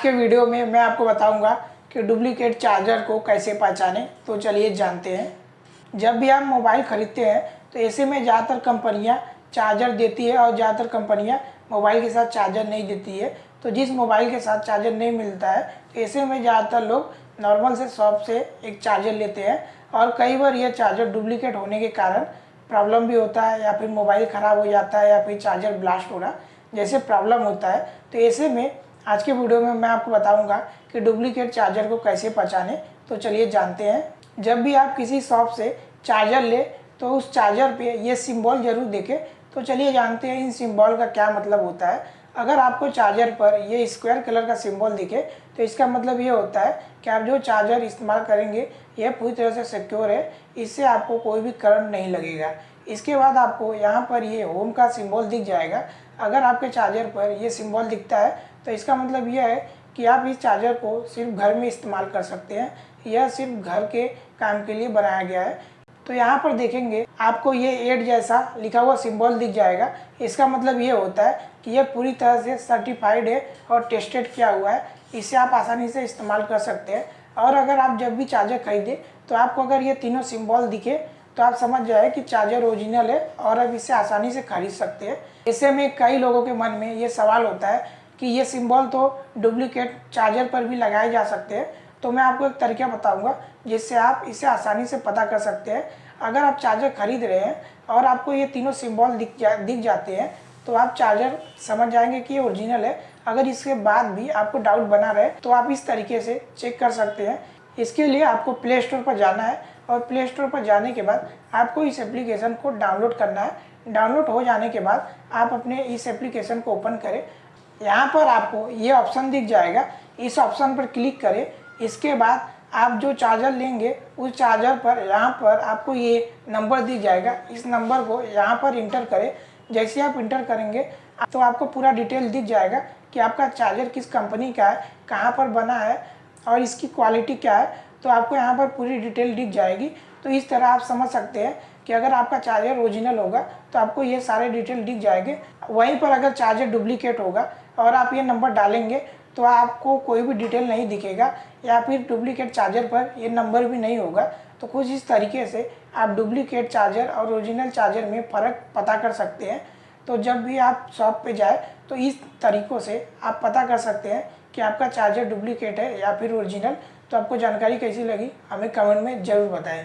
आज के वीडियो में मैं आपको बताऊंगा कि डुप्लीकेट चार्जर को कैसे पहचानें। तो चलिए जानते हैं। जब भी आप मोबाइल ख़रीदते हैं तो ऐसे में ज़्यादातर कंपनियां चार्जर देती है और ज़्यादातर कंपनियां मोबाइल के साथ चार्जर नहीं देती है। तो जिस मोबाइल के साथ चार्जर नहीं मिलता है तो ऐसे में ज़्यादातर लोग नॉर्मल से शॉप से एक चार्जर लेते हैं और कई बार यह चार्जर डुप्लीकेट होने के कारण प्रॉब्लम भी होता है या फिर मोबाइल ख़राब हो जाता है या फिर चार्जर ब्लास्ट होना जैसे प्रॉब्लम होता है। तो ऐसे में आज के वीडियो में मैं आपको बताऊंगा कि डुप्लीकेट चार्जर को कैसे पहचानें। तो चलिए जानते हैं। जब भी आप किसी शॉप से चार्जर ले तो उस चार्जर पे ये सिंबल जरूर देखें। तो चलिए जानते हैं इन सिंबल का क्या मतलब होता है। अगर आपको चार्जर पर ये स्क्वायर कलर का सिंबल दिखे तो इसका मतलब ये होता है कि आप जो चार्जर इस्तेमाल करेंगे ये पूरी तरह से सिक्योर है, इससे आपको कोई भी करंट नहीं लगेगा। इसके बाद आपको यहाँ पर ये होम का सिंबल दिख जाएगा। अगर आपके चार्जर पर ये सिंबल दिखता है तो इसका मतलब यह है कि आप इस चार्जर को सिर्फ घर में इस्तेमाल कर सकते हैं, यह सिर्फ घर के काम के लिए बनाया गया है। तो यहाँ पर देखेंगे आपको ये एड जैसा लिखा हुआ सिंबल दिख जाएगा। इसका मतलब ये होता है कि यह पूरी तरह से सर्टिफाइड है और टेस्टेड किया हुआ है, इसे आप आसानी से इस्तेमाल कर सकते हैं। और अगर आप जब भी चार्जर खरीदें तो आपको अगर ये तीनों सिंबल दिखे तो आप समझ जाए कि चार्जर ओरिजिनल है और अब इसे आसानी से खरीद सकते हैं। ऐसे में कई लोगों के मन में ये सवाल होता है कि ये सिंबल तो डुप्लीकेट चार्जर पर भी लगाए जा सकते हैं। तो मैं आपको एक तरीका बताऊंगा जिससे आप इसे आसानी से पता कर सकते हैं। अगर आप चार्जर खरीद रहे हैं और आपको ये तीनों सिंबल दिख जाते हैं तो आप चार्जर समझ जाएंगे कि ये ओरिजिनल है। अगर इसके बाद भी आपको डाउट बना रहे तो आप इस तरीके से चेक कर सकते हैं। इसके लिए आपको प्ले स्टोर पर जाना है और प्ले स्टोर पर जाने के बाद आपको इस एप्लीकेशन को डाउनलोड करना है। डाउनलोड हो जाने के बाद आप अपने इस एप्लीकेशन को ओपन करें। यहाँ पर आपको ये ऑप्शन दिख जाएगा, इस ऑप्शन पर क्लिक करें। इसके बाद आप जो चार्जर लेंगे उस चार्जर पर यहाँ पर आपको ये नंबर दिख जाएगा, इस नंबर को यहाँ पर इंटर करें। जैसे आप इंटर करेंगे तो आपको पूरा डिटेल दिख जाएगा कि आपका चार्जर किस कंपनी का है, कहाँ पर बना है और इसकी क्वालिटी क्या है। तो आपको यहाँ पर पूरी डिटेल दिख जाएगी। तो इस तरह आप समझ सकते हैं कि अगर आपका चार्जर ओरिजिनल होगा तो आपको ये सारे डिटेल दिख जाएंगे। वहीं पर अगर चार्जर डुप्लीकेट होगा और आप ये नंबर डालेंगे तो आपको कोई भी डिटेल नहीं दिखेगा या फिर डुप्लीकेट चार्जर पर ये नंबर भी नहीं होगा। तो कुछ इस तरीके से आप डुप्लीकेट चार्जर और ओरिजिनल चार्जर में फ़र्क पता कर सकते हैं। तो जब भी आप शॉप पे जाए तो इस तरीक़ों से आप पता कर सकते हैं कि आपका चार्जर डुप्लीकेट है या फिर ओरिजिनल। तो आपको जानकारी कैसी लगी हमें कमेंट में ज़रूर बताएं।